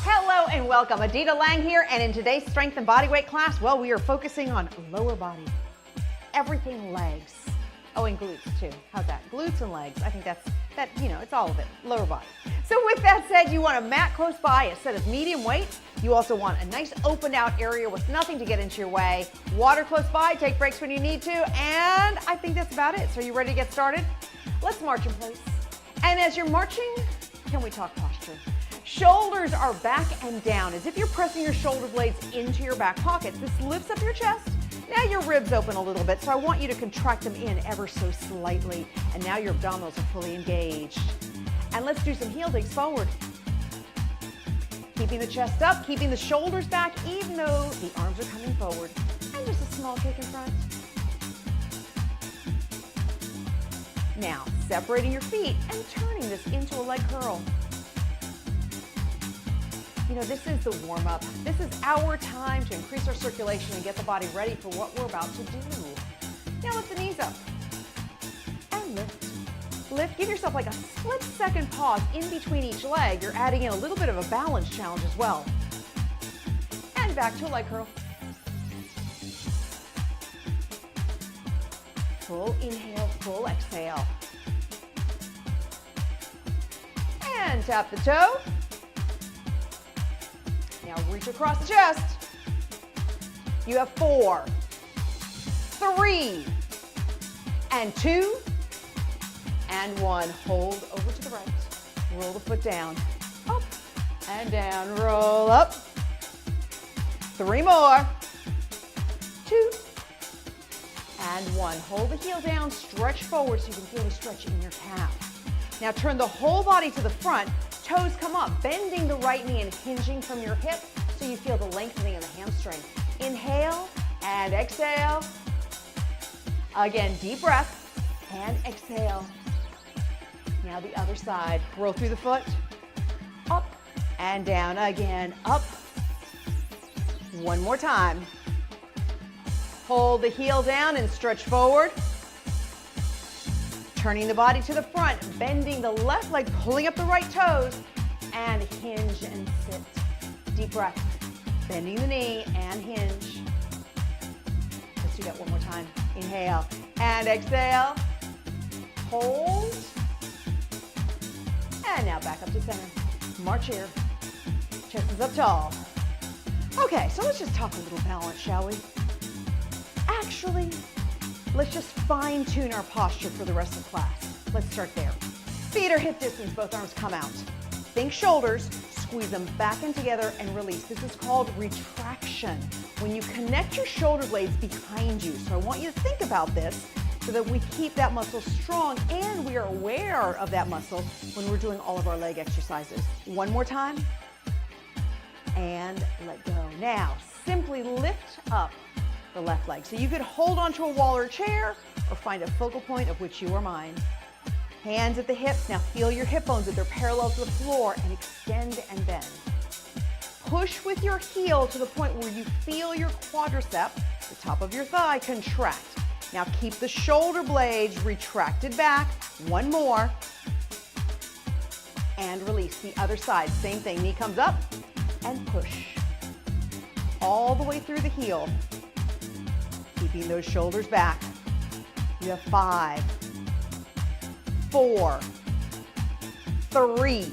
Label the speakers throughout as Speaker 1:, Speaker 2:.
Speaker 1: Hello and welcome. Adita Lang here, and in today's strength and bodyweight class, well, we are focusing on lower body, everything legs. Oh, and glutes too. How's that? Glutes and legs. I think that's, it's all of it, lower body. So with that said, you want a mat close by, a set of medium weight. You also want a nice opened out area with nothing to get into your way. Water close by, take breaks when you need to, and I think that's about it. So you ready to get started? Let's march in place. And as you're marching, can we talk posture? Shoulders are back and down as if you're pressing your shoulder blades into your back pockets. This lifts up your chest. Now your ribs open a little bit, so I want you to contract them in ever so slightly. And now your abdominals are fully engaged. And let's do some heel digs forward. Keeping the chest up, keeping the shoulders back, even though the arms are coming forward. And just a small kick in front. Now, separating your feet and turning this into a leg curl. You know, this is the warm-up. This is our time to increase our circulation and get the body ready for what we're about to do. Now lift the knees up and lift. Lift, give yourself like a split-second pause in between each leg. You're adding in a little bit of a balance challenge as well. And back to a leg curl. Full inhale, full exhale. And tap the toe. Now reach across the chest. You have 4, 3, and 2, and 1. Hold over to the right. Roll the foot down. Up and down. Roll up. 3 more. 2, and 1. Hold the heel down. Stretch forward so you can feel the stretch in your calf. Now turn the whole body to the front. Toes come up, bending the right knee and hinging from your hip so you feel the lengthening of the hamstring. Inhale and exhale. Again, deep breath and exhale. Now the other side. Roll through the foot. Up and down again. Up. One more time. Hold the heel down and stretch forward. Turning the body to the front, bending the left leg, pulling up the right toes, and hinge and sit. Deep breath. Bending the knee and hinge. Let's do that one more time. Inhale and exhale. Hold. And now back up to center. March here. Chest is up tall. Okay, so let's just talk a little balance, shall we? Actually, let's just fine-tune our posture for the rest of class. Let's start there. Feet are hip distance, both arms come out. Think shoulders, squeeze them back in together and release. This is called retraction. When you connect your shoulder blades behind you. So I want you to think about this so that we keep that muscle strong and we are aware of that muscle when we're doing all of our leg exercises. One more time. And let go. Now, simply lift up the left leg. So you could hold onto a wall or a chair or find a focal point of which you are mine. Hands at the hips. Now feel your hip bones that they're parallel to the floor and extend and bend. Push with your heel to the point where you feel your quadricep, the top of your thigh, contract. Now keep the shoulder blades retracted back. One more. And release. The other side. Same thing. Knee comes up and push. All the way through the heel. Keeping those shoulders back. You have 5, 4, 3,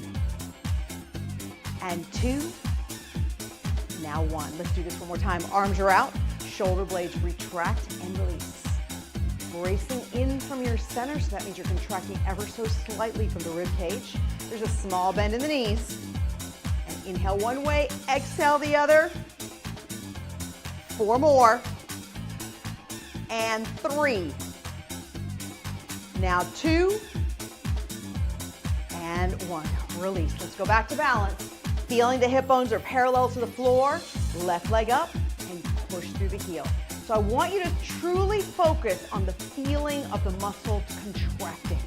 Speaker 1: and 2. Now 1. Let's do this one more time. Arms are out. Shoulder blades retract and release. Bracing in from your center, so that means you're contracting ever so slightly from the rib cage. There's a small bend in the knees. And inhale one way, exhale the other. 4 more. And 3. Now 2. And 1. Release. Let's go back to balance. Feeling the hip bones are parallel to the floor. Left leg up and push through the heel. So I want you to truly focus on the feeling of the muscle contracting.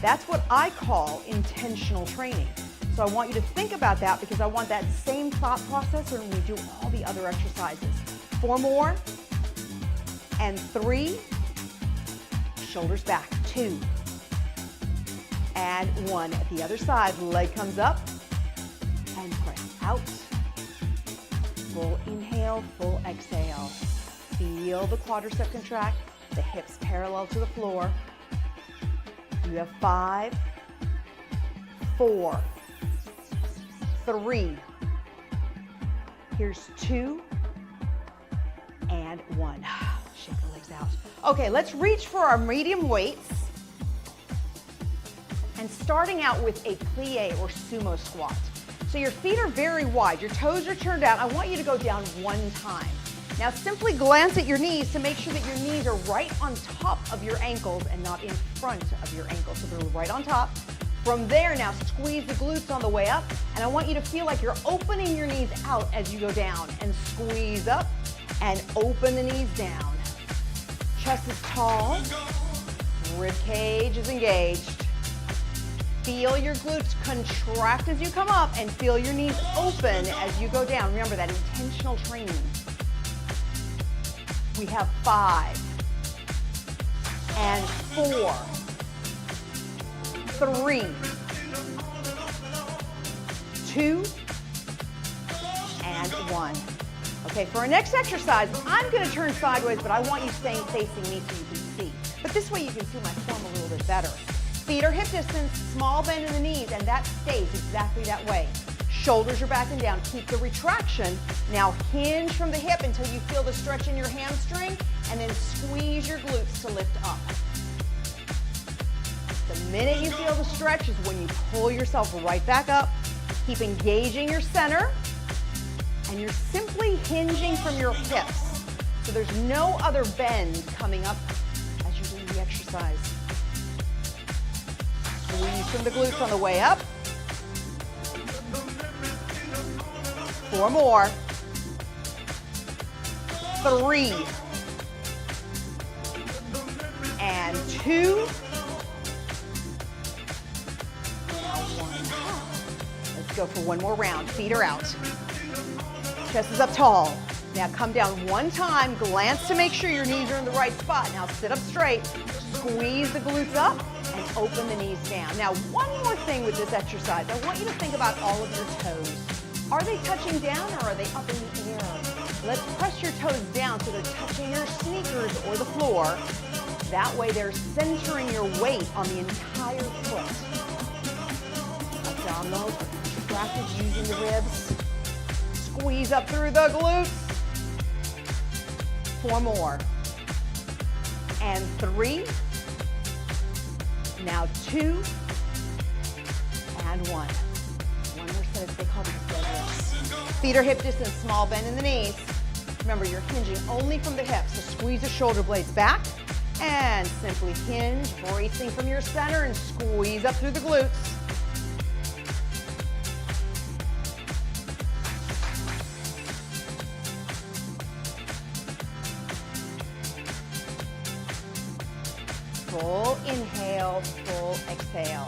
Speaker 1: That's what I call intentional training. So I want you to think about that because I want that same thought process when we do all the other exercises. 4 more. And 3. Shoulders back. 2. And 1. At the other side, leg comes up and press out. Full inhale, full exhale. Feel the quadricep contract, the hips parallel to the floor. You have 5, 4, 3. Here's 2 and 1. Shake the legs out. Okay, let's reach for our medium weights. And starting out with a plie or sumo squat. So your feet are very wide, your toes are turned out. I want you to go down 1 time. Now simply glance at your knees to make sure that your knees are right on top of your ankles and not in front of your ankles. So they're right on top. From there, now squeeze the glutes on the way up, and I want you to feel like you're opening your knees out as you go down, and squeeze up and open the knees down. Chest is tall, rib cage is engaged. Feel your glutes contract as you come up and feel your knees open as you go down. Remember that intentional training. We have 5 and 4, 3, 2, and 1. Okay, for our next exercise, I'm going to turn sideways, but I want you staying facing me so you can see. But this way you can see my form a little bit better. Feet are hip distance, small bend in the knees, and that stays exactly that way. Shoulders are back and down. Keep the retraction. Now hinge from the hip until you feel the stretch in your hamstring, and then squeeze your glutes to lift up. The minute you feel the stretch is when you pull yourself right back up. Keep engaging your center, and you're simply hinging from your hips. So there's no other bend coming up as you're doing the exercise. Squeeze from the glutes on the way up. 4 more. 3. And 2. Now 1. Let's go for one more round. Feet are out. Chest is up tall. Now come down 1 time. Glance to make sure your knees are in the right spot. Now sit up straight. Squeeze the glutes up and open the knees down. Now one more thing with this exercise. I want you to think about all of your toes. Are they touching down or are they up in the air? Let's press your toes down so they're touching your sneakers or the floor. That way they're centering your weight on the entire foot. Abdominals are contracted using the ribs. Squeeze up through the glutes. 4 more. And 3. Now 2. And 1. One more set of, they call them deadlifts. Feet are hip distance, small bend in the knees. Remember, you're hinging only from the hips, so squeeze the shoulder blades back and simply hinge, bracing from your center and squeeze up through the glutes. Full inhale, full exhale.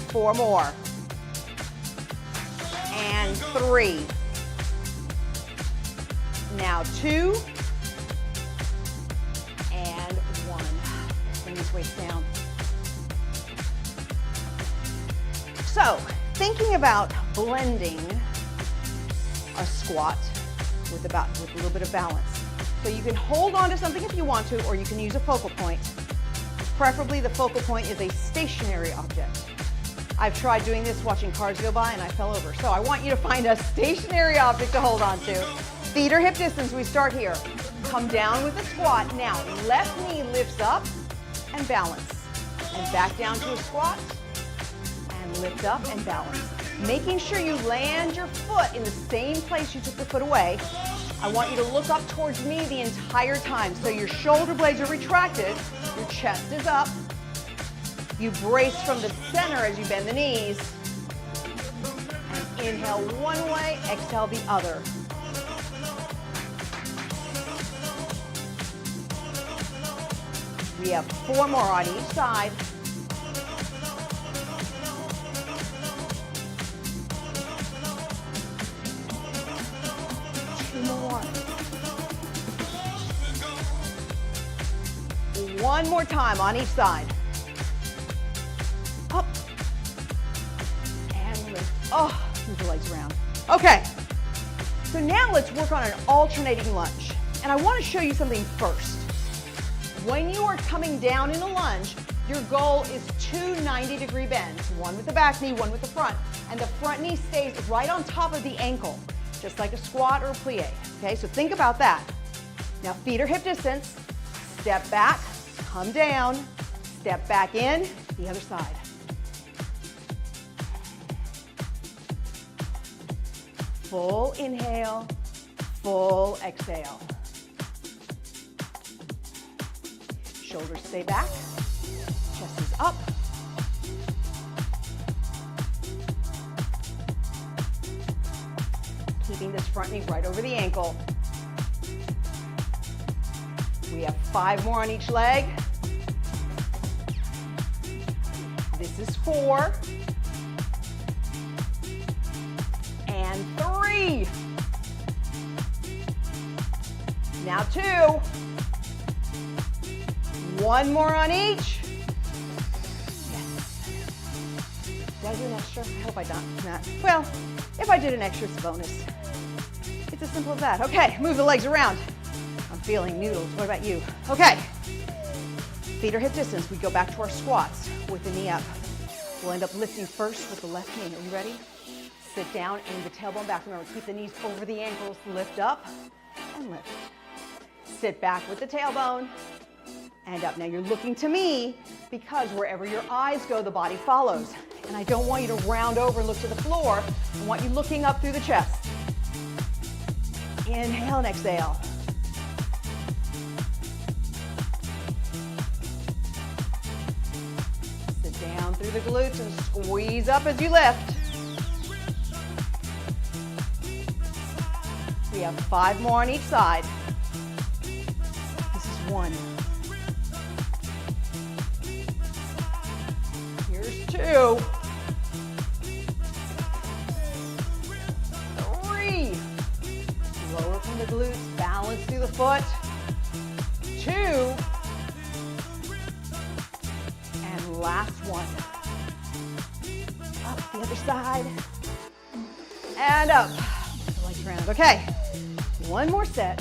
Speaker 1: 4 more. And 3. Now 2. And 1. Let's bring these weights down. So, thinking about blending a squat with a little bit of balance. So you can hold on to something if you want to, or you can use a focal point. Preferably the focal point is a stationary object. I've tried doing this watching cars go by and I fell over. So I want you to find a stationary object to hold on to. Feet are hip distance, we start here. Come down with a squat. Now, left knee lifts up and balance. And back down to a squat and lift up and balance. Making sure you land your foot in the same place you took the foot away. I want you to look up towards me the entire time. So your shoulder blades are retracted, your chest is up. You brace from the center as you bend the knees. And inhale one way, exhale the other. We have 4 more on each side. More. 1 more time on each side. Up and lift. Oh, Move the legs around. Okay, so now let's work on an alternating lunge. And I want to show you something first. When you are coming down in a lunge, your goal is 2 90-degree bends, one with the back knee, one with the front. And the front knee stays right on top of the ankle, just like a squat or a plie. Okay, so think about that. Now feet are hip distance, step back, come down, step back in, the other side. Full inhale, full exhale. Shoulders stay back, chest is up. Keeping this front knee right over the ankle. We have 5 more on each leg. This is 4. And 3. Now 2. 1 more on each. Yes. Did I do an extra? I hope I don't. Well, if I did an extra, it's a bonus. It's as simple as that. Okay, move the legs around. I'm feeling noodles. What about you? Okay. Feet are hip distance. We go back to our squats with the knee up. We'll end up lifting first with the left knee. Are you ready? Sit down and the tailbone back. Remember, keep the knees over the ankles. Lift up and lift. Sit back with the tailbone and up. Now you're looking to me because wherever your eyes go, the body follows. And I don't want you to round over and look to the floor. I want you looking up through the chest. Inhale and exhale. Sit down through the glutes and squeeze up as you lift. We have 5 more on each side. This is 1. Here's 2. 3. Lower from the glutes, balance through the foot. 2. And last one. Up the other side. And up. The legs around. Okay. 1 more set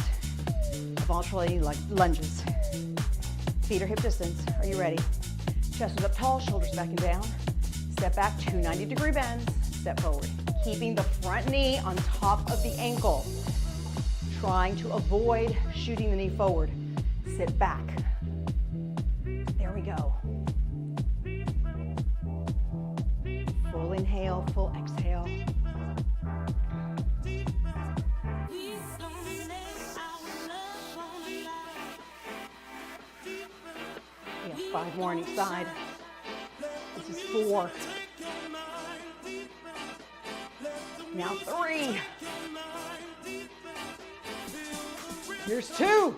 Speaker 1: of alternating lunges. Feet are hip distance. Are you ready? Chest is up tall, shoulders back and down. Step back, 2 90-degree bends. Step forward. Keeping the front knee on top of the ankle. Trying to avoid shooting the knee forward. Sit back. There we go. Full inhale, full exhale. We have 5 more on each side. This is 4. Now 3. Here's 2.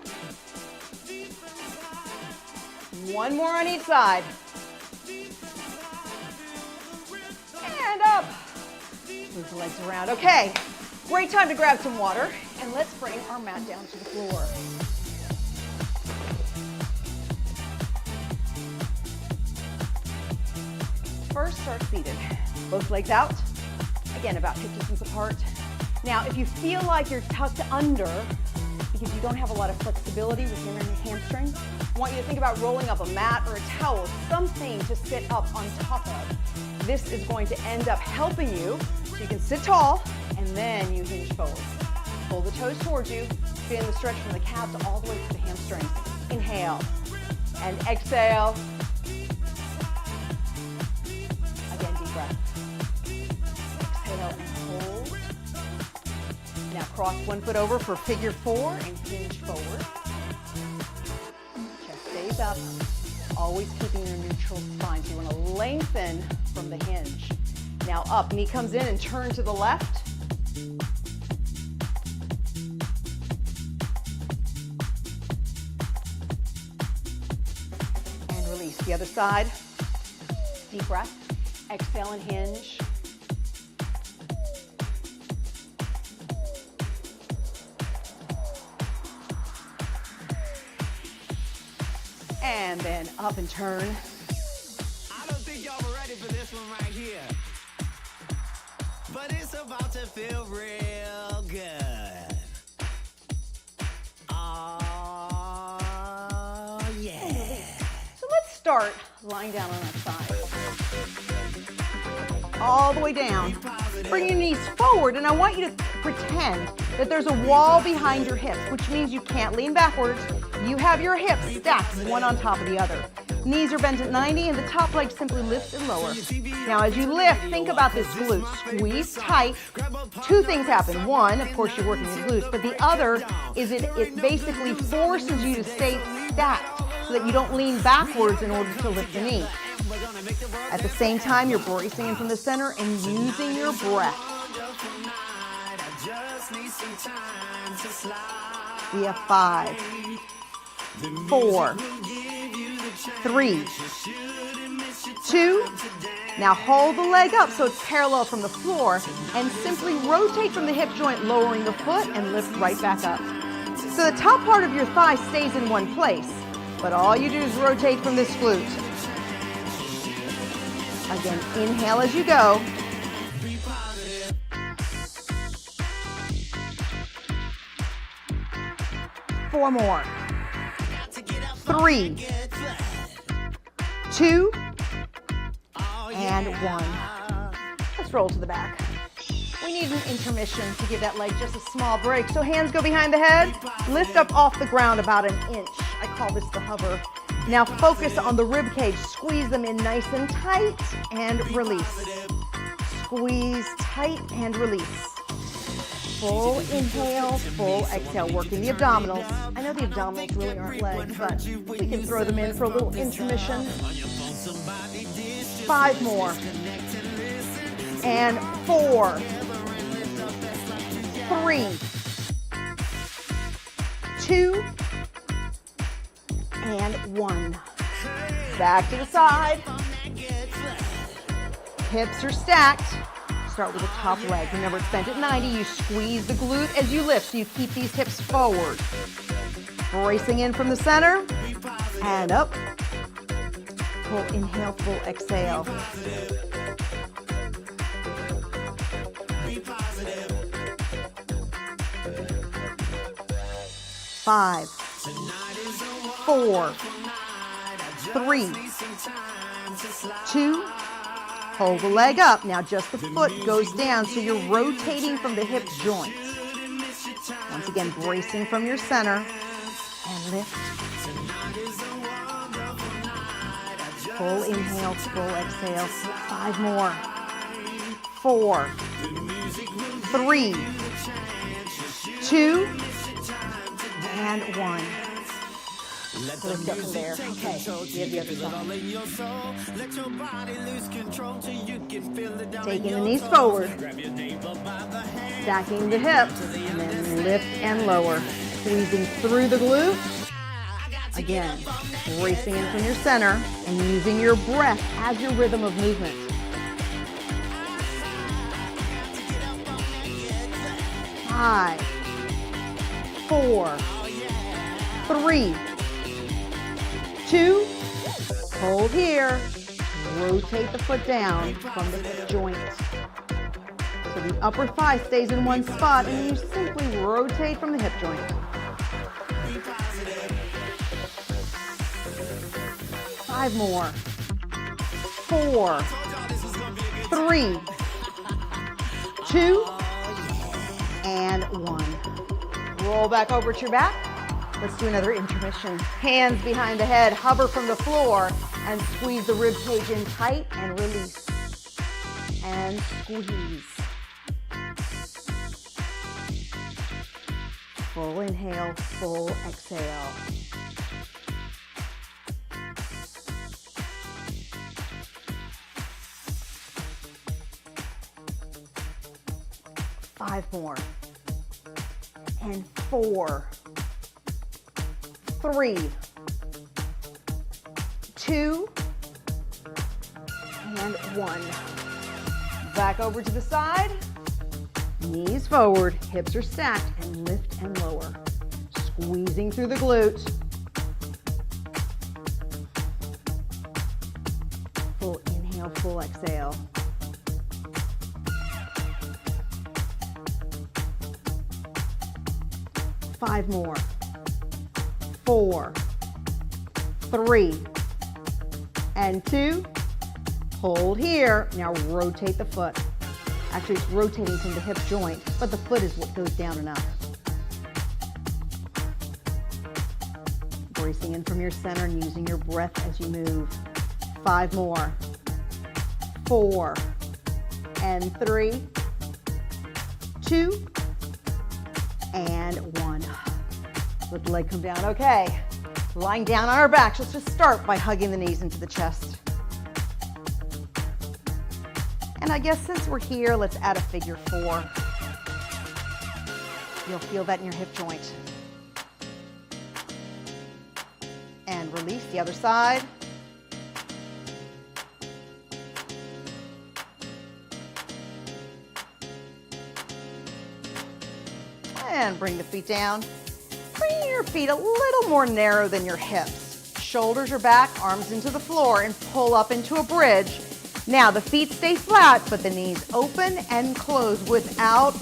Speaker 1: 1 more on each side. And up. Move the legs around. Okay, great time to grab some water. And let's bring our mat down to the floor. First, start seated. Both legs out. Again, about hip distance apart. Now, if you feel like you're tucked under, because you don't have a lot of flexibility with your hamstring, I want you to think about rolling up a mat or a towel, something to sit up on top of. This is going to end up helping you so you can sit tall and then you hinge forward. Pull the toes towards you, spin the stretch from the calves all the way to the hamstrings. Inhale and exhale. Again, deep breath. Exhale and hold. Now cross 1 foot over for figure 4 and hinge forward. Chest stays up, always keeping your neutral spine. So you want to lengthen from the hinge. Now up, knee comes in and turn to the left. And release. The other side. Deep breath. Exhale and hinge. And then up and turn.
Speaker 2: I don't think y'all were ready for this one right here. but it's about to feel real good. Oh, yeah.
Speaker 1: So let's start lying down on that side. All the way down. Bring your knees forward, and I want you to pretend that there's a wall behind your hips, which means you can't lean backwards. You have your hips stacked one on top of the other. Knees are bent at 90, and the top leg simply lifts and lower. Now, as you lift, think about this glute. Squeeze tight. Two things happen. One, of course, you're working your glutes, but the other is it basically forces you to stay stacked so that you don't lean backwards in order to lift the knee. At the same time, you're bracing in from the center and using your breath. We have 5, 4, 3, 2. Now hold the leg up so it's parallel from the floor and simply rotate from the hip joint, lowering the foot and lift right back up. So the top part of your thigh stays in one place, but all you do is rotate from this glute. Again, inhale as you go. Four more. 3, 2, and 1. Let's roll to the back. We need an intermission to give that leg just a small break. So hands go behind the head. Lift up off the ground about an inch. I call this the hover. Now focus on the rib cage. Squeeze them in nice and tight and release. Squeeze tight and release. Full inhale, full exhale, working the abdominals. I know the abdominals really aren't legs, but we can throw them in for a little intermission. 5 more. And 4, 3, 2, and 1. Back to the side. Hips are stacked. Start with the top leg. Remember, it's bent at 90. You squeeze the glute as you lift, so you keep these hips forward. Bracing in from the center and up. Full inhale, full exhale. Five, 4, 3, 2. Hold the leg up. Now just the foot goes down, so you're rotating from the hip joint. Once again, bracing from your center and lift. Full inhale, full exhale. 5 more. 4, 3, 2, and 1. Lift up from there. Okay, we have the other side. Taking the knees forward. Stacking the hips. And then lift and lower. Squeezing through the glute. Again, bracing in from your center and using your breath as your rhythm of movement. 5, 4, 3, 2, hold here, rotate the foot down from the hip joint. So the upper thigh stays in one spot and you simply rotate from the hip joint. 5 more. 4, 3, 2, and 1. Roll back over to your back. Let's do another intermission. Hands behind the head, hover from the floor, and squeeze the rib cage in tight and release. And squeeze. Full inhale, full exhale. Five more. And 4, 3, 2, and 1. Back over to the side. Knees forward, hips are stacked, and lift and lower. Squeezing through the glute. Full inhale, full exhale. 5 more. 4, 3, and 2. Hold here. Now rotate the foot. Actually, it's rotating from the hip joint, but the foot is what goes down and up. Bracing in from your center and using your breath as you move. 5 more. 4, and 3, 2, and 1. Let the leg come down. Okay, lying down on our backs. Let's just start by hugging the knees into the chest. And I guess since we're here, let's add a figure 4. You'll feel that in your hip joint. And release the other side. And bring the feet down. Bring your feet a little more narrow than your hips. Shoulders are back, arms into the floor, and pull up into a bridge. Now the feet stay flat, but the knees open and close without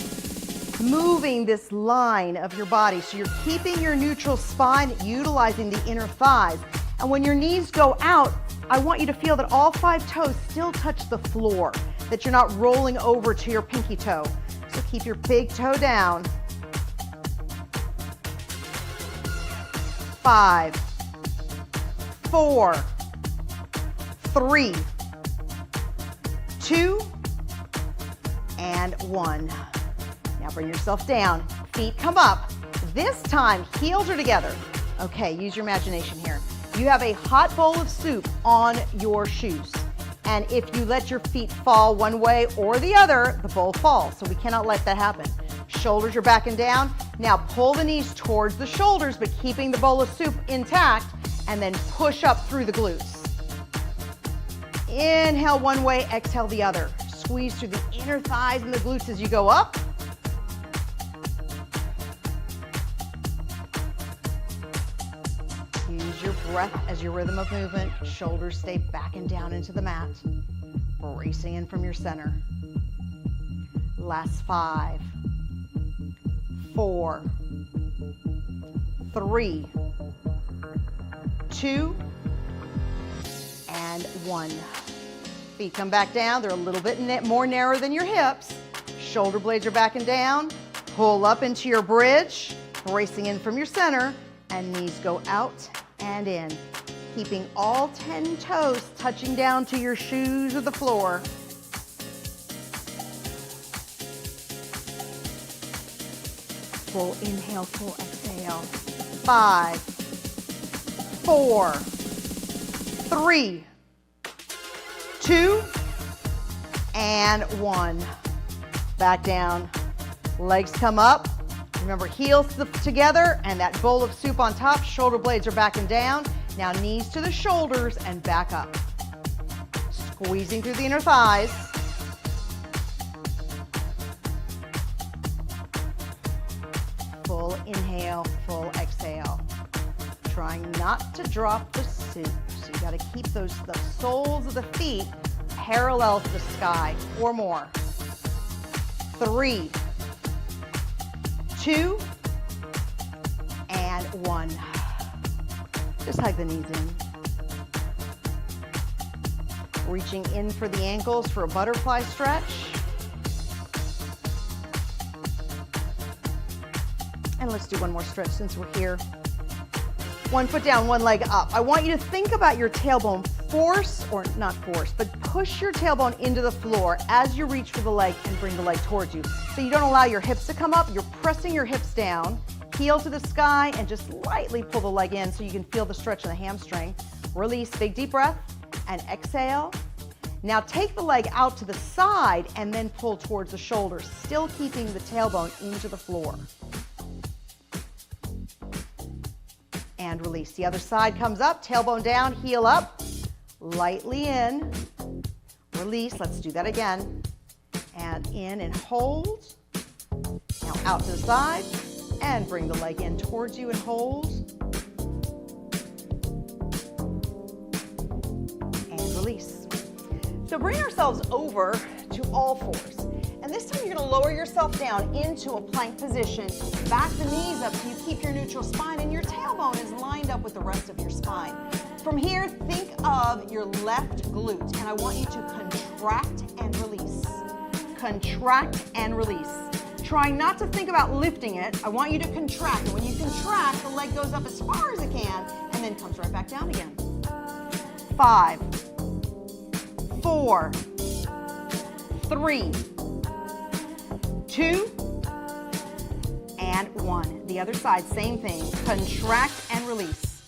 Speaker 1: moving this line of your body. So you're keeping your neutral spine, utilizing the inner thighs. And when your knees go out, I want you to feel that all 5 toes still touch the floor, that you're not rolling over to your pinky toe. So keep your big toe down. 5, 4, 3, 2, and 1. Now bring yourself down. Feet come up. This time, heels are together. Okay, use your imagination here. You have a hot bowl of soup on your shoes. And if you let your feet fall one way or the other, the bowl falls. So we cannot let that happen. Shoulders are back and down. Now pull the knees towards the shoulders, but keeping the bowl of soup intact, and then push up through the glutes. Inhale one way, exhale the other. Squeeze through the inner thighs and the glutes as you go up. Use your breath as your rhythm of movement. Shoulders stay back and down into the mat. Bracing in from your center. Last 5, 4, 3, 2, and 1. Feet come back down. They're a little bit more narrow than your hips. Shoulder blades are back and down. Pull up into your bridge, bracing in from your center, and knees go out and in. Keeping all 10 toes touching down to your shoes or the floor. Full inhale, full exhale. 5, 4, 3, 2, and 1. Back down. Legs come up. Remember, heels together and that bowl of soup on top. Shoulder blades are back and down. Now knees to the shoulders and back up. Squeezing through the inner thighs. Full inhale, full exhale. Trying not to drop the soup. So you got to keep the soles of the feet parallel to the sky. 4 more. 3, 2, and 1. Just hug the knees in. Reaching in for the ankles for a butterfly stretch. And let's do one more stretch since we're here. 1 foot down, 1 leg up. I want you to think about your tailbone. Force, or not force, but push your tailbone into the floor as you reach for the leg and bring the leg towards you. So you don't allow your hips to come up. You're pressing your hips down, heel to the sky, and just lightly pull the leg in so you can feel the stretch in the hamstring. Release, big deep breath, and exhale. Now take the leg out to the side and then pull towards the shoulder, still keeping the tailbone into the floor. And release. The other side comes up, tailbone down, heel up, lightly in, release. Let's do that again. And in and hold. Now out to the side and bring the leg in towards you and hold. And release. So bring ourselves over to all fours. And And this time you're going to lower yourself down into a plank position. Back the knees up so you keep your neutral spine and your tailbone is lined up with the rest of your spine. From here, think of your left glute, and I want you to contract and release. Contract and release. Try not to think about lifting it. I want you to contract. And when you contract, the leg goes up as far as it can and then comes right back down again. 5, 4, 3, 2, and 1. The other side, same thing. Contract and release.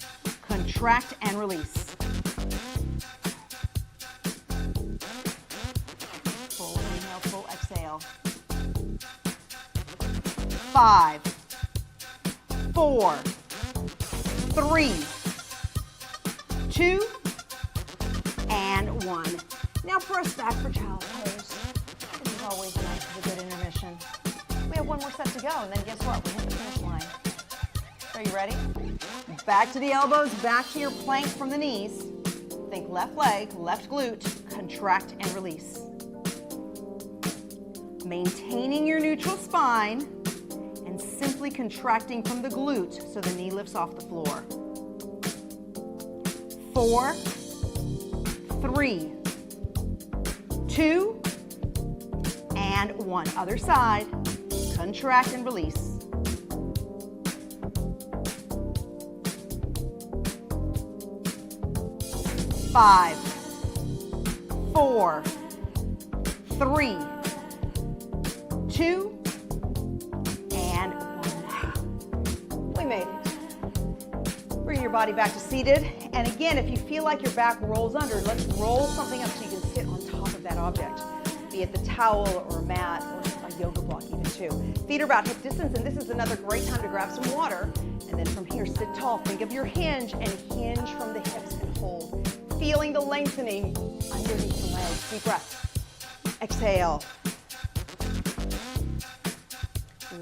Speaker 1: Contract and release. Full inhale, full exhale. 5, 4, 3, 2, and 1. Now press back for child's pose. This is always nice with a good intermission. We have one more set to go, and then guess what? We hit the finish line. Are you ready? Back to the elbows, back to your plank from the knees. Think left leg, left glute, contract and release. Maintaining your neutral spine and simply contracting from the glute so the knee lifts off the floor. 4, 3, 2, and 1. Other side. Contract and release. 5, 4, 3, 2, and 1. We made it. Bring your body back to seated. And again, if you feel like your back rolls under, let's roll something up so you can sit on top of that object, be it the towel or a mat or a yoga block even too. Feet are about hip distance, and this is another great time to grab some water. And then from here, sit tall. Think of your hinge and hinge from the hips and hold. Feeling the lengthening underneath the legs. Deep breath. Exhale.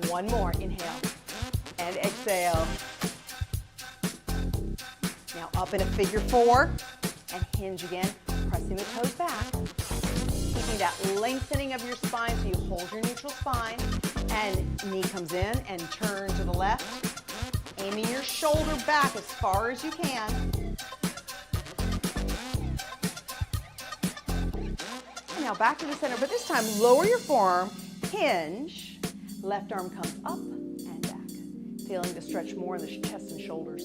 Speaker 1: One more. Inhale and exhale. Now up in a figure 4 and hinge again, pressing the toes back. Keeping that lengthening of your spine so you hold your neutral spine, and knee comes in and turn to the left, aiming your shoulder back as far as you can. And now back to the center, but this time lower your forearm, hinge, left arm comes up and back. Feeling the stretch more in the chest and shoulders.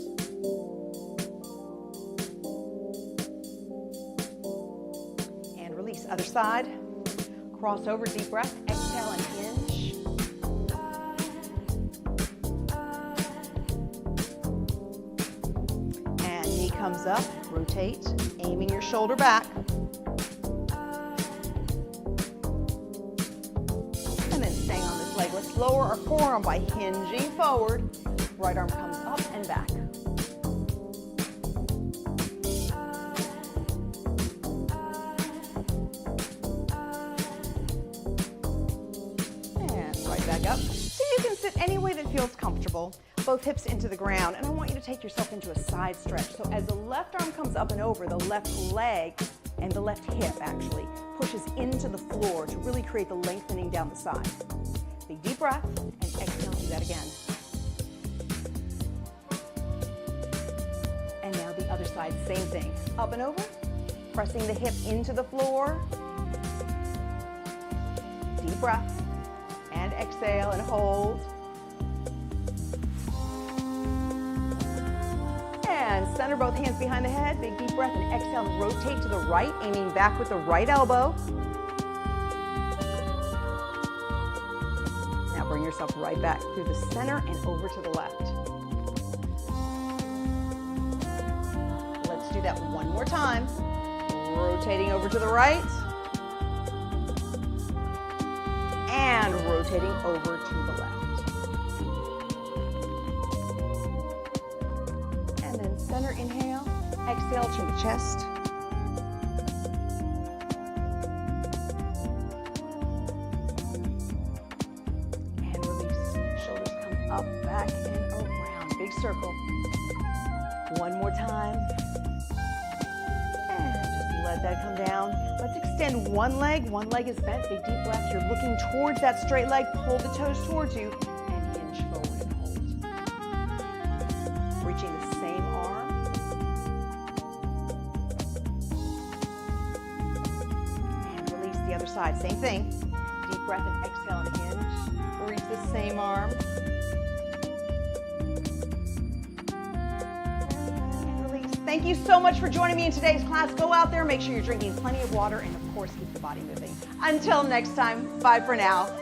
Speaker 1: And release. Other side. Cross over, deep breath. Exhale and hinge. And knee comes up. Rotate, aiming your shoulder back. And then staying on this leg. Let's lower our forearm by hinging forward. Right arm comes up and back. Back up. So you can sit any way that feels comfortable, both hips into the ground, and I want you to take yourself into a side stretch. So as the left arm comes up and over, the left leg and the left hip actually pushes into the floor to really create the lengthening down the side. Big deep breath and exhale, do that again. And now the other side, same thing. Up and over, pressing the hip into the floor. Deep breath. And exhale and hold. And center both hands behind the head. Big deep breath and exhale and rotate to the right, aiming back with the right elbow. Now bring yourself right back through the center and over to the left. Let's do that one more time. Rotating over to the right. And rotating over to the left. And then center inhale, exhale to the chest. And release. Shoulders come up, back, and around. Big circle. One more time. And just Let that come down. Let's extend one leg. One leg is bent. Big deep breath. You're looking towards that straight leg. Pull the toes towards you and hinge forward and hold. Reaching the same arm. And release the other side. Same thing. Deep breath and exhale and hinge. Reach the same arm. Thank you so much for joining me in today's class. Go out there, make sure you're drinking plenty of water, and of course, keep the body moving. Until next time, bye for now.